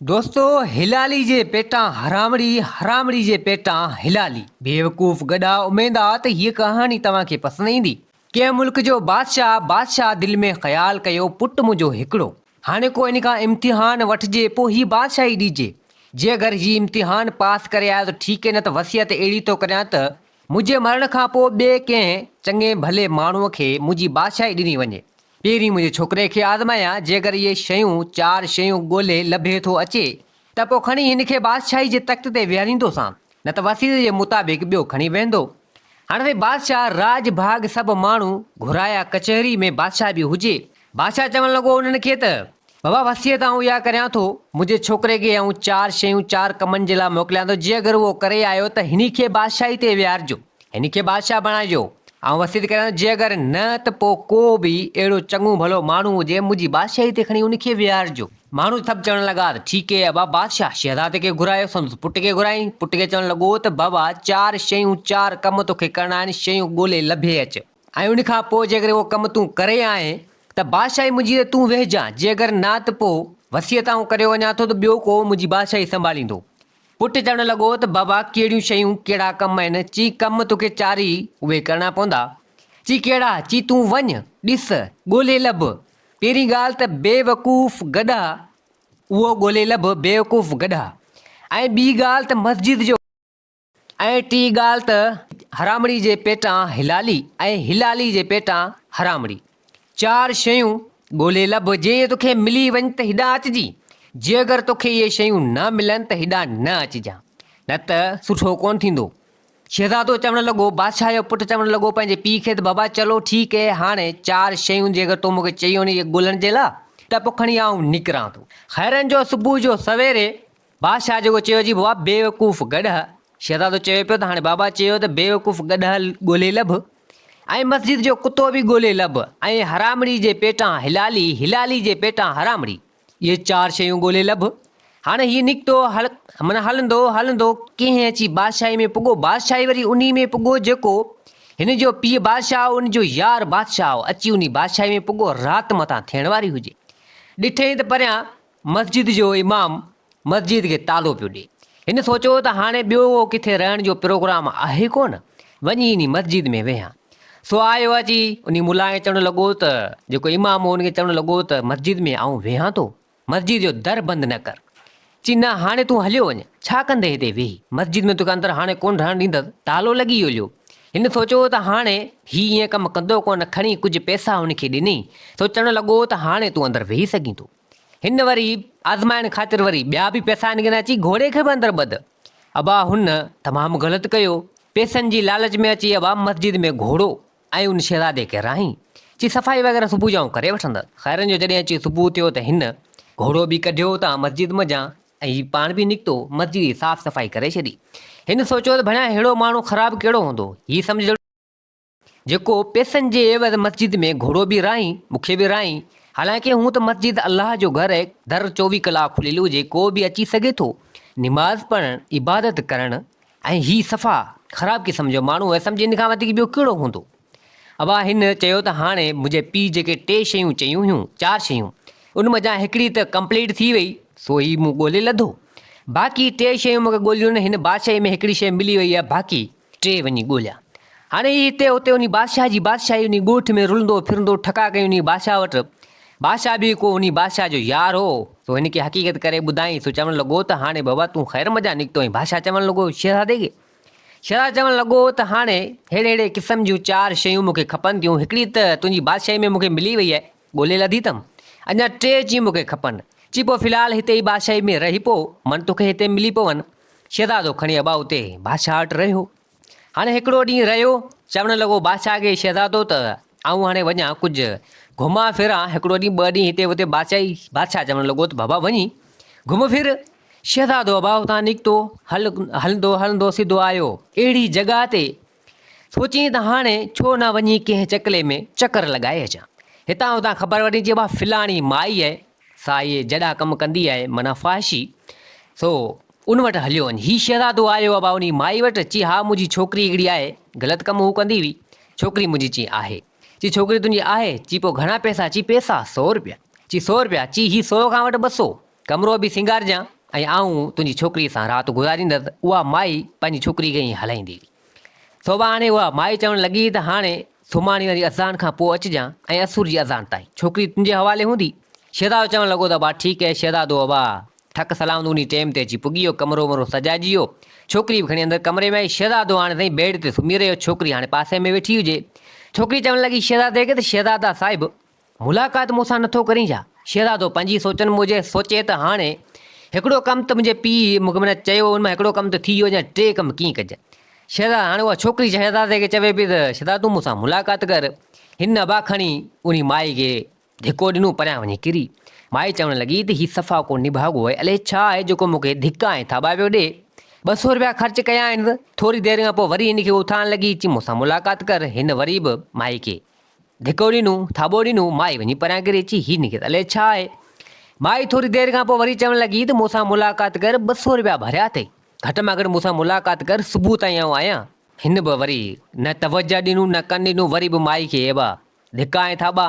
दोस्तों हिलाली जे पेटां हरामड़ी हरामड़ी जे पेटां हिलाली बेवकूफ़ गॾा उमेदा त हीअ कहाणी तव्हांखे पसंदि ईंदी। कंहिं मुल्क जो बादशाह दिलि में ख़्यालु कयो पुटु मुंहिंजो हिकिड़ो। हाणे को इन खां इम्तिहान वठिजे पोइ हीअ बादशाही ॾिजे। जे अगरि हीअ इम्तिहान पास करे आयो त ठीकु आहे, न त वसियत अहिड़ी थो करियां त मुंहिंजे मरण खां पोइ ॿिए कंहिं चङे भले माण्हूअ खे मुंहिंजी बादशाही ॾिनी वञे। पहिरीं मुंहिंजे छोकिरे खे आज़मायां, जे अगरि इहे शयूं 4 शयूं ॻोल्हे लभे थो अचे त पोइ खणी हिन खे बादशाही जे तख़्त ते विहारींदोसां, न त वसीयत जे मुताबिक़ ॿियो खणी वेंदो। हाणे बादशाह राज भाग सभु माण्हू घुराया कचहरी में, बादशाह बि हुजे। बादशाह चवणु लॻो उन्हनि खे त बाबा वसियत आऊं इहा करियां थो, मुंहिंजे छोकिरे खे 4 शयूं 4 कमनि जे लाइ मोकिलियां थो। जे अगरि उहो करे आयो त हिन खे बादशाही ते विहारिजो, हिन खे बादशाह बणाइजो। ऐं वसीयत करियां, जे अगरि न त पोइ को बि अहिड़ो चङो भलो माण्हू हुजे मुंहिंजी बादशाही ते खणी उनखे विहारिजो। माण्हू सभु चवणु लॻा त ठीकु आहे बाबा। बादशाह शहज़ादे खे घुरायो, संदसि पुट खे घुराई। पुट खे चवणु लॻो त बाबा 4 शयूं 4 कम तोखे करणा आहिनि, शयूं ॻोल्हे लभे अचु। ऐं उन खां पोइ जे अगरि उहो कमु तूं करे आएं त बादशाही मुंहिंजी ते तूं वेहिजां। जे अगरि न त पोइ वसियत आऊं करे वञां थो त ॿियो को मुंहिंजी बादशाही संभालींदो। पुटु चवणु लॻो त बाबा कहिड़ियूं शयूं कहिड़ा कम आहिनि? चई कम तोखे 4 ई उहे करणा पवंदा। चई कहिड़ा? चई तूं वञ ॾिस ॻोल्हे लभ। पहिरीं ॻाल्हि त बेवकूफ़ गॾा उहो ॻोल्हे लभ, बेवकूफ़ गॾा। ऐं ॿी ॻाल्हि त मस्जिद जो, ऐं टी ॻाल्हि त हरामड़ी जे पेटां हिलाली ऐं हिलाली जे पेटां हरामड़ी। 4 शयूं ॻोल्हे लभ। जे तोखे मिली वञे त हेॾां अचिजी, जे अगरि तोखे इहे शयूं न मिलनि त हेॾां न अचिजांइ, न त सुठो कोन थींदो। शहज़ादो चवणु लॻो, बादशाह जो पुटु चवणु लॻो पंहिंजे पीउ खे त बाबा चलो ठीकु आहे, हाणे 4 शयूं जे अगरि तूं मूंखे चई वञे ॻोल्हण जे लाइ त पोइ खणी आऊं निकिरां थो। खैरनि जो सुबुह जो सवेरे बादशाह जेको चयो जी बाबा बेवकूफ़ गॾ। शहज़ादो चयो पियो त हाणे बाबा चयो त बेवकूफ़ गॾ ॻोल्हे लभ, ऐं मस्जिद जो कुतो बि ॻोल्हे लभ, ऐं हरामड़ी जे पेटां हिलाली, हिलाली जे पेटां हरामड़ी। इहे 4 शयूं ॻोल्हे लभ। हाणे हीअ निकितो माना हलंदो हलंदो कंहिं अची बादशाही में पुॻो। बादशाही वरी उन में पुॻो जेको हिन जो पीउ बादशाह हो, उन जो यार बादशाह हो, अची उन बादशाही में पुॻो। राति मथां थियण वारी हुजे। ॾिठईं त परियां मस्जिद जो इमाम मस्जिद खे तालो पियो ॾिए। हिन सोचियो त हाणे ॿियो किथे रहण जो प्रोग्राम आहे कोन, वञी इन मस्जिद में वेहां। सो आयो अची उन मुला खे चवणु लॻो त जेको इमाम हो उनखे चवणु लॻो त मस्जिद में आऊं वेहां थो, मस्जिद जो दर बंदि न कर। चई न हाणे तूं हलियो वञ, छा कंदे हिते वेही? मस्जिद में तोखे अंदरि हाणे कोन रहण ॾींदसि, तालो लॻी वियो। हिन सोचियो त हाणे हीउ ईअं कमु कंदो कोन, खणी कुझु पैसा हुनखे ॾिनई। सो चवणु लॻो त हाणे तूं अंदरि वेही सघीं थो। हिन वरी आज़माइण ख़ातिर वरी ॿिया बि पैसा हिनखे अची घोड़े खे बि अंदरि ॿध। अबा हुन तमामु ग़लति कयो, पैसनि जी लालच में अची अबा मस्जिद में घोड़ो ऐं उन शहज़ादे खे राही। चई सफ़ाई वग़ैरह सुबुह जो करे वठंदसि। खैरनि जो जॾहिं अची सुबुह थियो त हिन घोड़ो बि कढियो हुतां मस्जिद मञां, ऐं हीउ पाण बि निकितो मस्जिद जी साफ़ सफ़ाई करे छॾी। हिन सोचियो त भणिया अहिड़ो माण्हू ख़राबु कहिड़ो हूंदो, हीउ सम्झ जेको पैसनि जे एवज़ मस्जिद में घोड़ो बि राही, मूंखे बि राही। हालांकि हूं त मस्जिद अलाह जो घर आहे, दर 24 कलाक खुलियलु हुजे, को बि अची सघे थो निमाज़ पढ़णु, इबादत करणु, ऐं हीउ सफ़ा ख़राबु क़िस्म जो माण्हू आहे, सम्झि इन खां वधीक ॿियो कहिड़ो हूंदो। अबा हिन चयो त हाणे मुंहिंजे पीउ जेके 3 शयूं चयूं हुयूं, 4 शयूं, उन मञा हिकिड़ी त कंप्लीट थी वई, सो ही मूं ॻोल्हे लधो। बाक़ी 3 शयूं मूंखे ॻोल्हियूं न, हिन बादशाही में हिकिड़ी शइ मिली वई आहे, बाक़ी 3 वञी ॻोल्हिया। हाणे हिते हुते उन बादशाह जी बादशाही उन ॻोठ में रुलंदो फिरंदो, ठका कई उन बादशाह वटि। बादशाह बि को उन बादशाह जो यार हो, सो हिन खे हक़ीक़त करे ॿुधाई। सो चवणु लॻो त हाणे बाबा तूं ख़ैर मज़ा निकितो ऐं बादशाह चवणु लॻो शहज़ादे खे, शहज़ादो चवणु लॻो त हाणे अहिड़े क़िस्म जूं 4 शयूं मूंखे खपनि थियूं। हिकिड़ी त तुंहिंजी बादशाही में मूंखे मिली वई आहे, ॻोल्हे लधी अथमि। अञा 3 चई मूंखे खपनि। चई पोइ फ़िलहालु हिते ई बादशाही में रही पो, मन तोखे हिते मिली पवनि। शहज़ादो खणी अबा उते बादशाह वटि रहियो। हाणे हिकिड़ो ॾींहुं रहियो, चवणु लॻो बादशाह खे शहज़ादो त आऊं हाणे वञा कुझु घुमां फिरां, हिकिड़ो ॾींहुं 2 ॾींहं हिते हुते बादशाह चवणु लॻो त बाबा वञी घुम फिर। शहज़ादो अबा हुतां निकितो, हलंदो हलंदो सिधो आयो अहिड़ी जॻह ते, सोची त हाणे छो न वञी कंहिं चकले में चकर लॻाए अचां। हितां हुतां ख़बर वठी चई बा फिलाणी माई आहे, सा इहे जॾा कमु कंदी आहे, माना फ़ाहिशी, सो उन वटि हलियो वञ। हीउ शहज़ादो आयो अबा उन माई वटि। चई हा मुंहिंजी छोकिरी हिकिड़ी आहे, ग़लति कमु हू कंदी हुई, छोकिरी मुंहिंजी। चई आहे। चई छोकिरी तुंहिंजी आहे? चई पोइ घणा पैसा? चई पैसा 100 रुपया। चई 100 रुपया? चई हीउ 100 खां वटि 200, कमरो बि सिंगारजांइ ऐं आऊं तुंहिंजी छोकिरीअ सां राति गुज़ारींदसि। उहा माई पंहिंजी छोकिरी खे ईअं हलाईंदी। सोभाणे उहा माई चवणु लॻी त हाणे सुभाणे वरी अज़ान खां पोइ अचिजांइ ऐं असुर जी अज़ान ताईं छोकिरी तुंहिंजे हवाले हूंदी। शहज़ादो चवणु लॻो त भाउ ठीकु आहे शहज़ादो अबा ठक सलाम उन टाइम ते अची पुॻी वियो। कमरो वमरो सजाइजी वियो। छोकिरी बि खणी अंदरि कमरे में आई। शहज़ादो हाणे ताईं बेड ते सुम्ही रहियो, छोकिरी हाणे पासे में वेठी हुजे। छोकिरी चवणु लॻी शहज़ादे खे त शहज़ादा साहिबु मुलाक़ात मूंसां नथो करीं छा? शहज़ादो पंहिंजी सोचनि मुंहिंजे सोचे त हाणे हिकिड़ो कमु त मुंहिंजे पीउ मूंखे माना चयो हुन मां हिकिड़ो कमु त थी वियो, टे कमु कीअं कजे। शहज़ादा हाणे उहा छोकिरी शहज़ादे खे चवे पई त शहज़ाद तूं मूंसां मुलाक़ात कर। हिन अबा खणी उन माई खे धिको ॾिनो, परियां वञी किरी। माई चवणु लॻी त हीउ सफ़ा को निभागो आहे, अलाए छा आहे जेको मूंखे धिका ऐं थाॿा पियो ॾे। 200 रुपया ख़र्च कया आहिनि। थोरी देरि खां पोइ वरी हिनखे उथारण लॻी चई मूंसां मुलाक़ात कर। हिन वरी बि माई खे धिको ॾिनो, थाॿो ॾिनो। माई वञी परियां किरी अची हिनखे त अलाए छा आहे। माई थोरी देरि खां पोइ वरी चवणु लॻी त मूंसां मुलाक़ात कर, 200 रुपया भरिया अथई, घटि में घटि मूंसां मुलाक़ात कर, सुबुह ताईं आऊं आहियां। हिन बि वरी न तवजा ॾिनूं न कनि ॾिनूं, वरी बि माई खे एबा धिका ऐं थाॿा।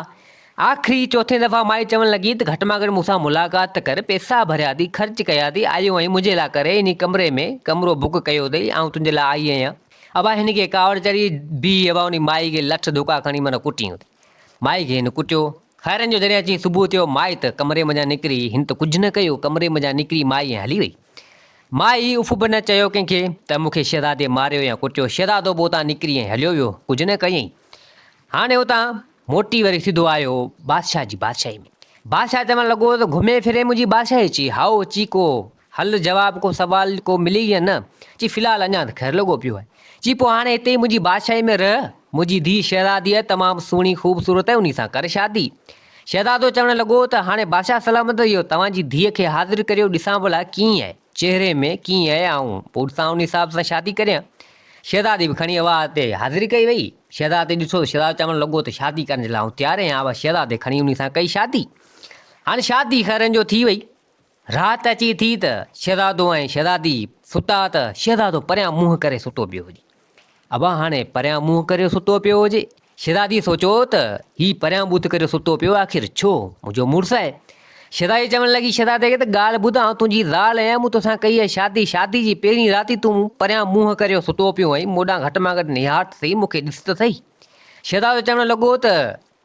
आख़िरी चौथे दफ़ा माई चवणु लॻी त घटि में घटि मूंसां मुलाक़ात कर, पैसा भरिया थी, ख़र्च कया थी, आयो ऐं मुंहिंजे लाइ करे इन कमरे में कमरो बुक कयो अथई, ऐं तुंहिंजे लाइ आई आहियां। अबा हिनखे कावड़ चढ़ी बी अबा उन माई खे लठ धोका खणी माना कुटियूं। माई खे हिन कुटियो। खैरनि जो जॾहिं अची सुबुह थियो, माई त कमरे मञा निकिरी, हिन त कुझु न कयो, कमरे मञा निकिरी माई ऐं हली वई। माई उफ़ बि न चयो कंहिंखे त मूंखे शहज़ादे मारियो या कुटियो। शहज़ादो बि उतां निकिरी ऐं हलियो वियो, कुझु न कयईं। हाणे उतां मोटी वरी सिधो आयो बादशाह जी बादशाही में। बादशाह चवणु लॻो त घुमे फिरे मुंहिंजी बादशाही। चई हाओ, ची को हल जवाब को सवाल को मिली या न? चई फ़िलहालु अञा त ख़ैरु लॻो पियो आहे। चई पोइ हाणे हिते ई मुंहिंजी बादशाही में रह, मुंहिंजी धीउ शहज़ादी आहे, तमामु सुहिणी ख़ूबसूरत आहे, उन सां कर शादी। शहज़ादो चवणु लॻो त हाणे बादशाह सलामत इहो तव्हांजी धीअ खे हाज़िर करियो, ॾिसां भला कीअं आहे, चहिरे में कीअं आहे, ऐं पोइ ॾिसां उन हिसाब सां शादी करियां। शहज़ादी बि खणी आवा ते हाज़िरी कई वई। शहज़ादे ॾिठो, शहज़ादो चवणु लॻो त शादी करण जे लाइ आउं तयारु आहियां। आवा शहज़ादे खणी उन सां कई शादी। हाणे शादी ख़ैरनि जो थी वई। राति अची थी त शहज़ादो ऐं शहज़ादी सुता त शहज़ादो परियां मुंहुं करे सुतो पियो हुजे। अबा हाणे परियां मुंहुं करे सुतो पियो हुजे। शहज़ादी सोचियो त हीउ परियां बूथ करे सुतो पियो, आख़िर छो, मुंहिंजो मुड़ुसु आहे। शहज़ादी चवणु लॻी शहज़ादे खे त ॻाल्हि ॿुधां, तुंहिंजी ज़ाल आहियां, मूं तोसां कई आहे शादी, शादी जी पहिरीं राति तूं परियां मुंहुं करे सुतो पियो आहीं, मूं ॾांहुं घटि में घटि निहार सही, मूंखे ॾिस त सही। शहज़ादो चवणु लॻो त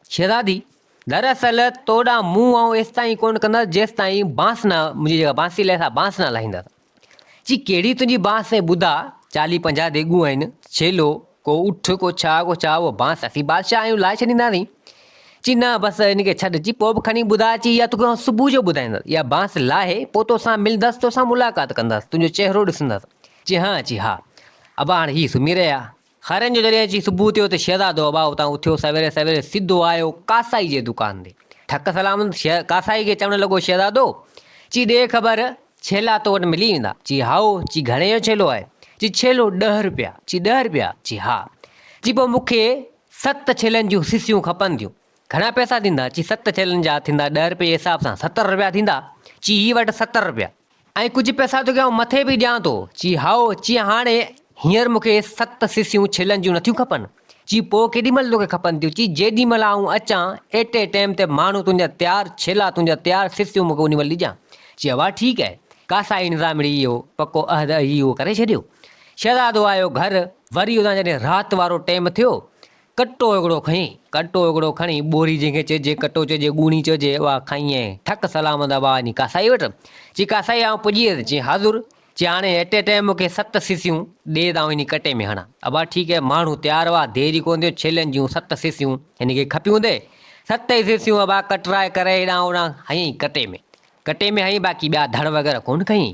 शहज़ादी दरअसल तोॾां मुंहुं आउं एसि ताईं कोन कंदसि जेसि ताईं बांस न मुंहिंजी जेका बांसी लाइ बांस न लाहींदसि। चई कहिड़ी तुंहिंजी बांस आहे ॿुधा, 40-50 देॻूं आहिनि, छेलो को उठ को छा उहो बांस असीं बादशाह आहियूं, लाहे छॾींदासीं। चई न बसि हिनखे छॾ। चई पोइ बि खणी ॿुधाए। चई इहा तोखे सुबुह जो ॿुधाईंदसि, इहा बांस लाहे पोइ तोसां मिलंदसि, तोसां मुलाक़ात कंदसि, तुंहिंजो चहिरो ॾिसंदसि। चई हा। चई हा। अबा हाणे हीउ सुम्ही रहिया। खैरनि जो जॾहिं अची सुबुह थियो त शहज़ादो अबा उतां उथियो सवेरे सवेरे, सिधो आयो कासाई जे दुकान ते। ठक सलाम कासाई खे चवणु लॻो शहज़ादो, चई ॾे ख़बर छेला तो वटि मिली वेंदा? चई हाओ। चई घणे जो छेलो आहे? चई छेलो 10 रुपया। चई 10 रुपया? चई हा। चई पोइ मूंखे 7 छेलनि जूं सिसियूं खपनि थियूं, घणा पैसा थींदा? चई 7 छेलनि जा थींदा 10 रुपये जे हिसाब सां 70 रुपया थींदा। चई हीअ वटि 70 रुपया ऐं कुझु पैसा तोखे आउं मथे बि ॾियां थो। चई हाओ। चई हाणे हींअर मूंखे 7 सिसियूं छेलनि जूं नथियूं खपनि। चई पोइ केॾी महिल तोखे खपनि थियूं? चई जेॾी महिल आउं अचां एट ए टाइम ते माण्हू तुंहिंजा तयारु, छेला तुंहिंजा तयारु, सिसियूं मूंखे उन महिल ॾिजां। चई वाह ठीकु आहे। कासाई निज़ामिड़ी इहो पको अहद इहो करे छॾियो। शहज़ादो आयो घर। वरी उतां जॾहिं राति वारो टाइम थियो, कटो हिकिड़ो खणी ॿोरी जंहिंखे चइजे, कटो चइजे, ॻूणी चइजे, उहा खई ऐं ठक सलामत अबा वञी कासाई वटि। चई कासाई आउं पुॼी वियुसि। चई हाज़ुर। चई हाणे एट ए टाइम मूंखे 7 सिसियूं ॾे त इन कटे में हणां। अबा ठीकु आहे, माण्हू तयारु हुआ, देरि कोन थियो, छेलनि जूं 7 सिसियूं हिनखे खपियूं हूंदे। 7 ई सिसियूं अबा कटराए करे हेॾां होॾां हयईं कटे में हयईं, बाक़ी ॿिया धड़ वग़ैरह कोन कयईं।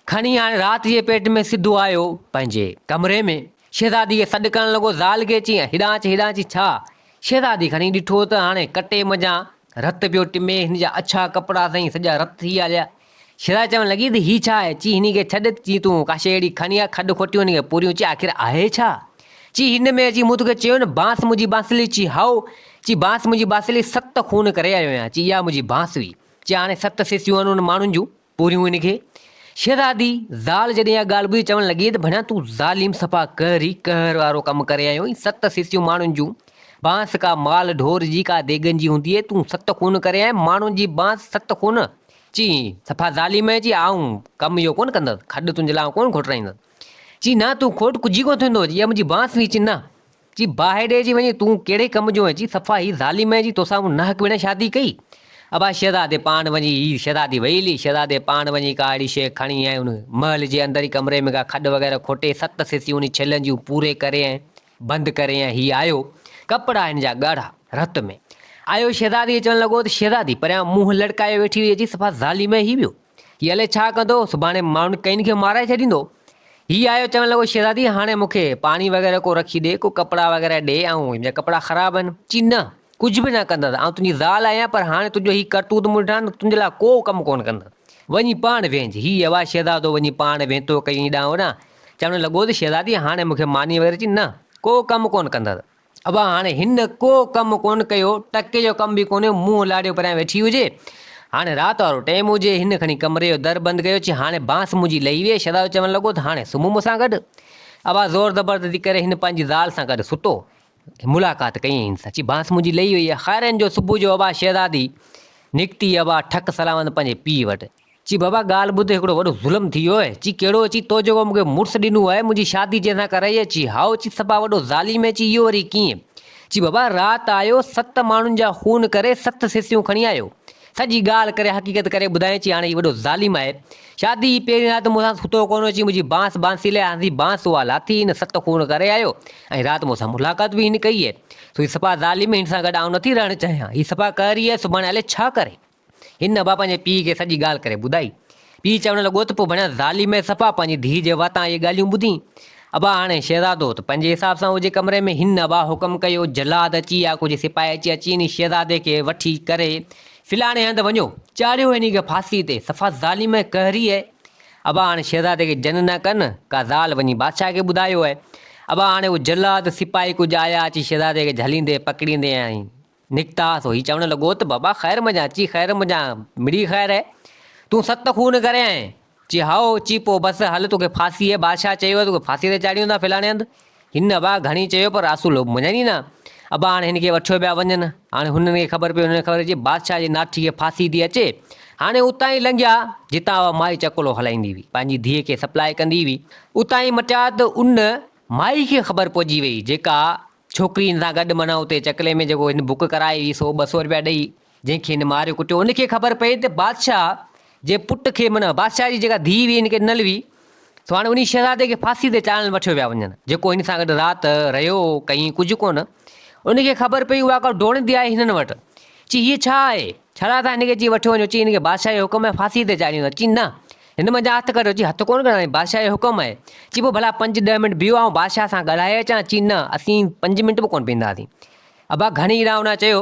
खणी हाणे राति जे पेट में सिधो आयो पंहिंजे कमरे में। शहज़ादी खे सॾु करणु लॻो, ज़ाल खे। चई हेॾां अची छा? शहज़ादी खणी ॾिठो त हाणे कटे मञा रतु पियो टिमे, हिन जा अछा कपिड़ा अथई, सॼा रत थी विया हलिया। शहज़ादी चवणु लॻी त हीउ छा आहे? चई हिन खे छॾ। चई तूं काशे अहिड़ी खणी आ, खॾु खोटियूं हिन खे पूरियूं। चई आख़िर आहे छा? चई हिन में अची मूं तोखे चयो न बांस मुंहिंजी बांसली। चई हाओ। चई बांस मुंहिंजी बांसली 7 खून करे आयो आहियां। चई इहा मुंहिंजी बांस हुई। चई हाणे 7 सिसियूं आहिनि उन माण्हुनि जूं, पूरियूं हिनखे। शहज़ादी ज़ाल जॾहिं इहा ॻाल्हि ॿुधी चवणु लॻी त भञा तूं ज़ालिम सफ़ा कहर वारो कमु करे आयो आहीं। 7 सिसियूं माण्हुनि जूं, बांस का माल ढोर जी का देगन जी हूंदी आहे, तूं 7 खून करे आहीं, माण्हुनि जी बांस 7 खून। ची सफ़ा ज़ालिम ची आऊं कमु इहो कोन कंदसि, खॾु तुंहिंजे लाइ कोन खोटराईंदसि। ची न तूं खोट कुझु कोन थींदो, इहा मुंहिंजी बांस हुई। ची न, ची बाहि ॾे जी वञी तूं कहिड़े कम जो आहे? ची सफ़ा ही ज़ालिम जी तोसां नाहक विण शादी कई। अब शहज़ादे पाण वञी ही शहज़ादी वई हली, शहज़ादे पाण वञी का अहिड़ी शइ खणी आए, उन महल जे अंदर ई कमरे में का खॾु वग़ैरह खोटे 7 सिसियूं उन छेलनि जूं पूरे करे ऐं बंदि करे ऐं हीउ आयो कपिड़ा हिन जा ॻाढ़ा रत में आयो। शहज़ादी चवणु लॻो त शहज़ादी परियां मुंहुं लड़काए वेठी हुई, अची सफ़ा ज़ालिम ही वियो। हीअ अलाए छा कंदो, सुभाणे माण्हुनि कईन खे माराए छॾींदो। हीअ आयो चवणु लॻो शहज़ादी हाणे मूंखे पाणी वग़ैरह को रखी ॾे, को कपिड़ा वग़ैरह ॾे, ऐं मुंहिंजा कपिड़ा ख़राबु आहिनि। ची न कुझु बि न कंदसि, आउं तुंहिंजी ज़ाल आहियां, पर हाणे तुंहिंजो हीउ करतूत मूं ॾिठा तुंहिंजे लाइ को कमु कोन कंदसि, वञी पाण वेंझ। हीअ आवाज़ शहज़ादो वञी पाण वेंतो कई ॾांहुं होॾां, चवणु लॻो त शहज़ादी हाणे मूंखे मानी वग़ैरह ची न को कमु कोन कंदसि। अब हाणे हिन को कमु कोन कयो, टके जो कमु बि कोन्हे, मुंहुं लाॾियो परियां वेठी हुजे। हाणे राति वारो टाइम हुजे, हिन खणी कमरे जो दर बंदि कयो, ची हाणे बांस मुंहिंजी लही वई। शहज़ादो चवणु लॻो त हाणे सुम्हूं मूंसां गॾु। अब ज़ोर ज़बरदस्ती करे हिन पंहिंजी ज़ाल सां गॾु सुतो, मुलाक़ात कई हिन सां। ची बांस मुंहिंजी लही वई आहे। ख़ैरनि जो सुबुह जो अबा शहज़ादी निकिती अबा ठक सलामत पंहिंजे पीउ वटि। ची बाबा ॻाल्हि ॿुध, हिकिड़ो वॾो ज़ुल्म थी वियो आहे। ची कहिड़ो? ची तो जेको मूंखे मुड़ुसु ॾिनो आहे, मुंहिंजी शादी जंहिंसां कराई आहे, ची हाओ ची सफ़ा वॾो ज़ालिम आहे। ची इहो वरी कीअं? ची बाबा राति आयो 7 माण्हुनि जा खून करे 7 सिसियूं खणी आयो, सॼी ॻाल्हि करे हक़ीक़त करे ॿुधाए। ची हाणे इहो वॾो ज़ालिम आहे। शादी पहिरीं राति मूंसां सुतो कोन, अची मुंहिंजी बांस बांसी लाइ आंधी बांस उहा लाथी, हिन 7 खून करे आयो ऐं राति मूंसां मुलाक़ात बि हिन कई आहे। सो हीउ सफ़ा ज़ालिम, हिन सां गॾु आउं नथी रहणु चाहियां। हीउ सफ़ा करी आहे, सुभाणे हले छा करे? हिन अबा पंहिंजे पीउ खे सॼी ॻाल्हि करे ॿुधाई। पीउ चवणु लॻो त पोइ बढ़िया ज़ालिम सफ़ा पंहिंजी धीउ जे वातां इहे ॻाल्हियूं ॿुधी। अबा हाणे शहज़ादो त पंहिंजे हिसाब सां हुजे कमरे में, हिन अबा हुकुम कयो, जलाद अची विया, कुझु सिपाही अची हिन शहज़ादे खे वठी करे फिलाणे हंधि वञो, चाढ़ियो हिन खे फांसी ते। सफ़ा ज़ालिम कहरी आहे। अबा हाणे शहज़ादे खे जन न कनि, का ज़ाल वञी बादशाह खे ॿुधायो आहे। अबा हाणे उहो जलाद सिपाही कुझु आया, अची शहज़ादे खे झलींदे पकड़ींदे ऐं निकिता। सो हीउ चवणु लॻो त बाबा ख़ैर मञा। ची ख़ैर मञा, मिड़ी ख़ैर आहे, तूं 7 खून करे आएं? ची हाओ। ची पोइ बसि हल, तोखे फांसी आहे, बादशाह चयो आहे तोखे फांसी ते चाढ़ियूं था फिलाणे हंधि। हिन अबा घणी चयो पर आसूल मञनि न। अबा हाणे हिन खे वठियो पिया वञनि। हाणे हुननि खे ख़बर पई, हुननि खे ख़बर अचे बादशाह जी नाठी खे फांसी थी अचे। हाणे उतां ई लंघिया जितां माई चकुलो हलाईंदी हुई, पंहिंजी धीअ खे सप्लाई कंदी हुई। उतां ई मटिया त उन माई खे ख़बर पइजी वई, जेका छोकिरी हिन सां गॾु माना उते चकले में जेको हिन बुक कराई हुई 100-200 रुपया ॾेई, जंहिंखे हिन मारियो कुटियो, उनखे ख़बर पई त बादशाह जे पुट खे माना बादशाह जी जेका धीउ हुई हिनखे न हुई। सो हाणे उन शहज़ादे खे फांसी ते चाढ़णु वठियो पिया वञनि, जेको हिन सां गॾु राति रहियो कई कुझु कोन। उनखे ख़बर पई उहा का डोणंदी आहे हिननि वटि। ची हीअ छा आहे? छड़ा था हिनखे ची वठियो वञो? ची हिनखे बादशाह जो हुकुम आहे, फांसी ते चाढ़ींदो। ची न, हिन मुंहिंजा हथु कढो। ची हथु कोन कढाई, बादशाह जो हुकुम आहे। ची पोइ भला 5-10 मिंट बीहो, ऐं बादशाह सां ॻाल्हाए अचां? ची न, असीं 5 मिंट बि कोन पींदासीं। अबा घणी राव न चयो।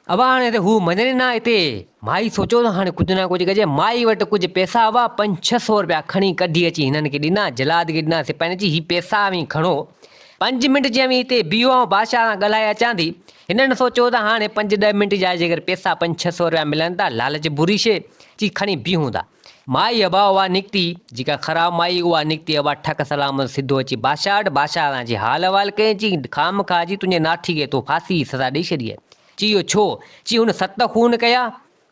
अबा हाणे त हू मञनि न हिते। माई सोचियो त हाणे कुझु न कुझु कजे। माई वटि कुझु पैसा हुआ, 500-600 रुपया खणी कढी अची हिननि खे ॾिना, जलाद खे ॾिना। सिपाही चई हीअ पैसा बि खणो, 5 मिंट जीअं हिते बीहो ऐं बादशाह सां ॻाल्हाए अचां थी। हिननि सोचियो त हाणे 5-10 मिंट जा जेकर पैसा 500-600 रुपया मिलनि था, लालच बुरी शइ, ची खणी बीहूं था। माई अबा उहा निकिती, जेका ख़राबु माई उहा निकिती। अबा ठक सलामत सिधो अची बादशाह वटि, बादशाह सां हाल अहिवाल कयईं। ची खाम खा जी तुंहिंजे नाठी खे तो फांसी जी सज़ा ॾेई छॾी आहे। ची इहो छो? ची हुन 7 खून कया।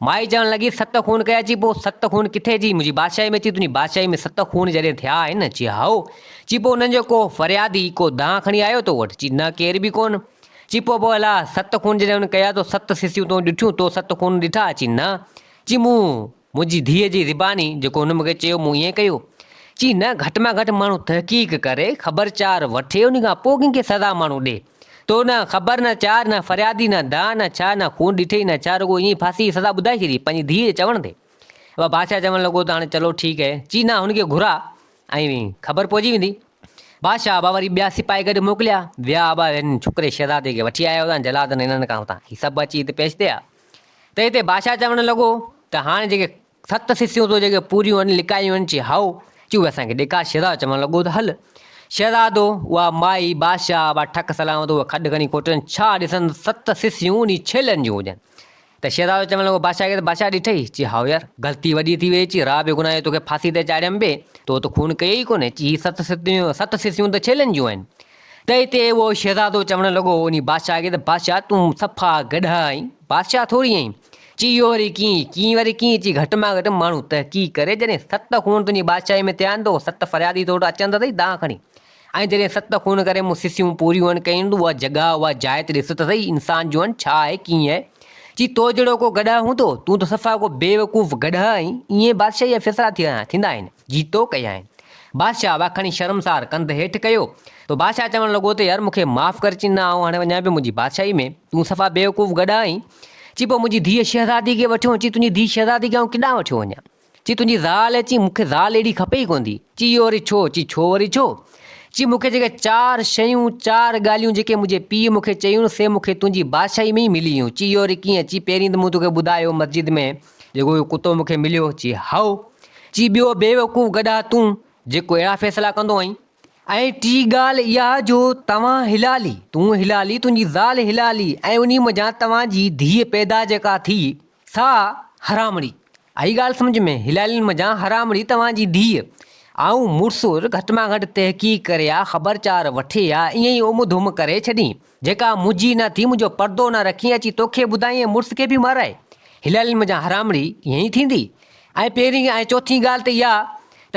माई चवणु लॻी 7 खून कया। ची पोइ 7 खून किथे? जी मुंहिंजी बादशाही में। ची तुंहिंजी बादशाही में 7 खून जॾहिं थिया आहिनि? ची हाओ। ची पोइ हुननि जो को फ़रियादी को दांह खणी आयो तो वटि? ची न, केर बि कोन। ची पोइ अला 7 खून जॾहिं हुन कया तो 7 सिसियूं तो ॾिठियूं, तो 7 खून ॾिठा? ची न। ची मुंहिंजी धीअ जी ज़बानी जेको हुन मूंखे चयो मूं ईअं कयो। ची न, घटि में घटि माण्हू तहक़ीक़ करे ख़बरचार वठे, उन खां पोइ कंहिंखे सज़ा माण्हू ॾे। तो न ख़बर न चार, न फ़रियादी, न दांह, न छा, न खून ॾिठई, न छा, रुॻो ईअं फांसी जी सज़ा ॿुधाए छॾी पंहिंजी धीअ जे चवण ते। अब बादशाह चवणु लॻो त हाणे चलो ठीकु आहे। ची न, हुनखे घुरा ऐं ख़बर पइजी वेंदी। बादशाह अबा वरी ॿिया सिपाही गॾु मोकिलिया, विया अबा हिन छोकिरे शहज़ादे खे वठी आया हुआ जलादनि हिननि खां हुतां। हीअ सभु अची हिते पेश थिया त हिते बादशाह चवणु लॻो त हाणे जेके 7 सिसियूं तो जेके पूरियूं आहिनि, लिकायूं आहिनि, ची हाओ। ची उहे असांखे ॾेखार। शहज़ादो चवणु लॻो त हल। शहज़ादो उहा माई बादशाह अबा ठक सलामत उहा खॾु खणी कोटनि, छा ॾिसनि 7 सिसियूं उन छेलनि जूं हुजनि। त शहज़ादो चवणु लॻो बादशाह खे, त बादशाह ॾिठई? ची हाओ यार, ग़लती वॾी थी वई। ची राह बि गुनाह तोखे फांसी ते चाढ़ियमि बि, तो त खून कई ई कोन्हे। ची 7 सिसियूं त छेलनि जूं आहिनि। त हिते उहो शहज़ादो चवणु लॻो उन बादशाह खे, त बादशाह तूं सफ़ा गॾा आहीं, बादशाह थोरी आहीं। चीयो वरी कीअं वरी कीअं ची घटि मां घटि माण्हू तहक़ीक़ करे जॾहिं 7 खून तुंहिंजी बादशाही में थिया आहिनि त 7 फरियादी तो वटि अचनि त सही दांह खणी। ऐं जॾहिं 7 खून करे मूं सिसियूं पूरियूं आहिनि कयूं उहा जॻह उहा जाइ ते ॾिस त सही इंसान जो छा आहे कीअं आहे। ची तो जहिड़ो को गॾा हूंदो तूं त सफ़ा को बेवकूफ़ गॾा आहीं। ईअं बादशाही जा फ़ैसिला थींदा आहिनि जीतो कया आहिनि। बादशाह वा खणी शर्मसार कंध हेठि कयो तो बादशाह चवणु लॻो त यार मूंखे माफ़ु कर चिन्ना आऊं हाणे वञा पियो मुंहिंजी बादशाही में तूं सफ़ा बेवकूफ़ गॾा आहीं। ची पोइ मुंहिंजी धीअ शहज़ादी खे वठो अची तुंहिंजी धीअ शहज़ादी खे आऊं केॾांहुं वठो वञा। ची तुंहिंजी ज़ाल अची मूंखे ज़ाल अहिड़ी खपे ई कोन थी। ची इहो वरी छो ची छो वरी छो ची मूंखे जेके 4 शयूं 4 ॻाल्हियूं जेके मुंहिंजे पीउ मूंखे चयूं से मूंखे तुंहिंजी बादशाही में ई मिलियूं। ची इहो वरी कीअं ची पहिरीं त मूं तोखे ॿुधायो मस्जिद में जेको इहो कुतो मूंखे मिलियो। ची हाओ ची ॿियो बेवकूफ़ गॾा तूं जेको अहिड़ा फ़ैसिला कंदो आहीं। ऐं टी ॻाल्हि इहा जो तव्हां हिलाली तूं हिलाली तुंहिंजी ज़ाल हिलाली ऐं उन मज़ा तव्हांजी धीअ पैदा जेका थी सा हरामड़ी। आई ॻाल्हि सम्झ में हिलाली मज़ा हरामड़ी तव्हांजी धीअ ऐं मुड़ुसु घटि मां घटि तहक़ीक़ करे आ ख़बरचार वठे आ ईअं ई उम धुम करे छॾी जेका मुंहिंजी न थी मुंहिंजो पर्दो न रखी अची तोखे ॿुधाई मुड़ुस खे बि माराए। हिलाली मज़ा हरामड़ी ईअं ई थींदी। ऐं पहिरीं ऐं चौथी ॻाल्हि त इहा त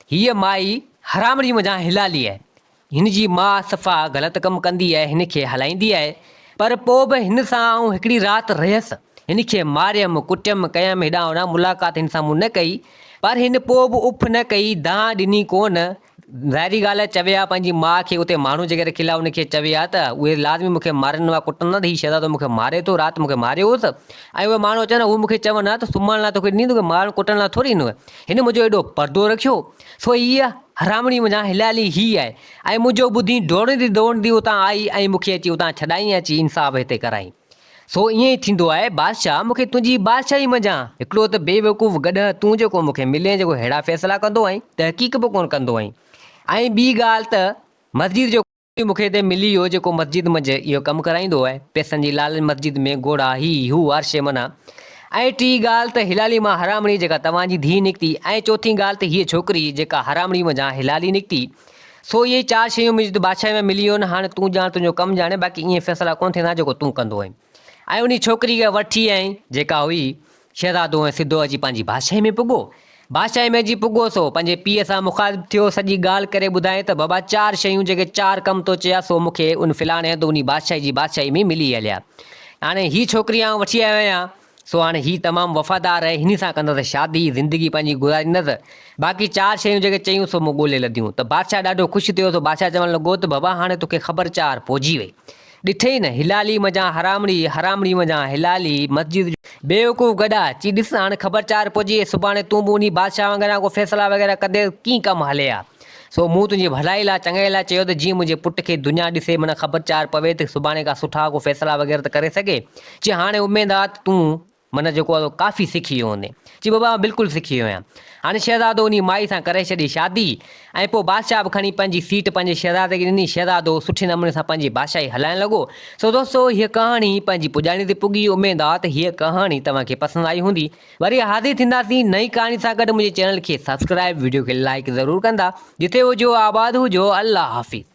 हीअ माई हरामड़ी मज़ा हिलाली आहे। हिन जी माउ सफ़ा ग़लति कमु कंदी आहे हिन खे हलाईंदी आहे पर पोइ बि हिन सां आऊं हिकिड़ी राति रहियसि हिन खे मारियमि कुटियमि कयमि हेॾां होॾां मुलाक़ात हिन सां मूं न कई पर हिन पोइ बि उफ न कई दांह ॾिनी कोन। ज़ाहिरी ॻाल्हि आहे चवे आहे पंहिंजी माउ खे उते माण्हू जेके रखियलु आहे उनखे चवे आहे त उहे लाज़मी मूंखे मारनि हुआ कुटंदा त हीउ शहज़ादो मूंखे मारे थो राति मूंखे मारियो हुअसि ऐं उहे माण्हू चवनि उहे मूंखे चवनि हा त सुम्हण लाइ तोखे ॾिनी तोखे मारण कुटण लाइ थोरी ॾिनो हिन मुंहिंजो एॾो पर्दो रखियो। सो हीअ हरामड़ी मज़ा हिलाली हीअ आहे ऐं मुंहिंजो ॿुधी दौड़ंदी उतां आई ऐं मूंखे अची उतां छॾाई अची इंसाफ़ हिते कराई। सो ईअं ई थींदो आहे बादशाह मूंखे तुंहिंजी बादशाही मज़ा हिकिड़ो त बेवकूफ़ गॾु तूं जेको मूंखे मिले जेको अहिड़ा फ़ैसिला कंदो आहीं तहक़ीक़ बि कोन कंदो आहीं। ऐं ॿी ॻाल्हि त मस्जिद जो मूंखे हिते मिली वियो जेको मस्जिद में इहो कमु कराईंदो आहे पैसनि जी लाल मस्जिद में घोड़ा हू हर शइ माना। ऐं टी ॻाल्हि त हिलाली मां हरामड़ी जेका तव्हांजी धीउ निकिती ऐं चौथी ॻाल्हि त हीअ छोकिरी जेका हरामड़ी मज़ा हिलाली निकिती। सो इहे 4 शयूं मुंहिंजी बादशाही में मिली वियूं आहिनि। हाणे तूं ॼाण तुंहिंजो कमु ॼाणे बाक़ी ईअं फ़ैसिला कोन थींदा जेको तूं कंदो आहीं। ऐं उन छोकिरी खे वठी आई जेका हुई शहज़ादो ऐं सिधो अची पंहिंजी बादशाही में पुॻो। बादशाही में अची पुॻो सो पंहिंजे पीउ सां मुख़ालिफ़ थियो सॼी ॻाल्हि करे ॿुधाए त बाबा 4 शयूं जेके 4 कम तो चया सो मूंखे उन फिलाणे हंधि उन बादशाही में मिली हलिया। हाणे हीअ छोकिरी आउं वठी आयो आहियां सो हाणे हीअ तमामु वफ़ादार आहे हिन सां कंदसि शादी ज़िंदगी पंहिंजी गुज़ारींदसि। बाक़ी 4 शयूं जेके चयूं सो मूं ॻोल्हे लधियूं त बादशाह ॾाढो ख़ुशि थियो। सो बादशाह चवणु लॻो त बाबा हाणे तोखे ख़बरचार पहुची वई ॾिठई न हिलाली मज़ा हरामड़ी मज़ा हिलाली मस्जिद बेवकूफ़ गॾा ची ॾिस हाणे ख़बरचार पहुची सुभाणे तूं बि उन बादशाह वांगुरु को फ़ैसिला वग़ैरह कदे कीअं कमु हले हा। सो मूं तुंहिंजी भलाई लाइ चङाई लाइ चयो त जीअं मुंहिंजे पुट खे दुनिया ॾिसे माना ख़बरचार पवे त सुभाणे खां सुठा को फ़ैसिला वग़ैरह त करे सघे। जी हाणे उमेदु आहे त तूं माना जेको आहे काफ़ी सिखी वियो हूंदे। जी बाबा बिल्कुलु सिखी वियो आहियां। हाणे शहज़ादो उन माई सां करे छॾी शादी ऐं पोइ बादशाह बि खणी पंहिंजी सीट पंहिंजे शहज़ादे खे ॾिनी शहज़ादो सुठे नमूने सां पंहिंजी बादशाही हलाइणु लॻो। सो दोस्तो हीअ कहाणी पंहिंजी पुॼाणी ते पुॼी उमेदु आहे त हीअ कहाणी तव्हांखे पसंदि आई हूंदी। वरी हाज़िर थींदासीं नई कहाणी सां गॾु। मुंहिंजे चैनल खे सब्सक्राइब वीडियो खे लाइक ज़रूरु कंदा। जिते हुजो आबाद हुजो अल्लाह हाफ़िज़।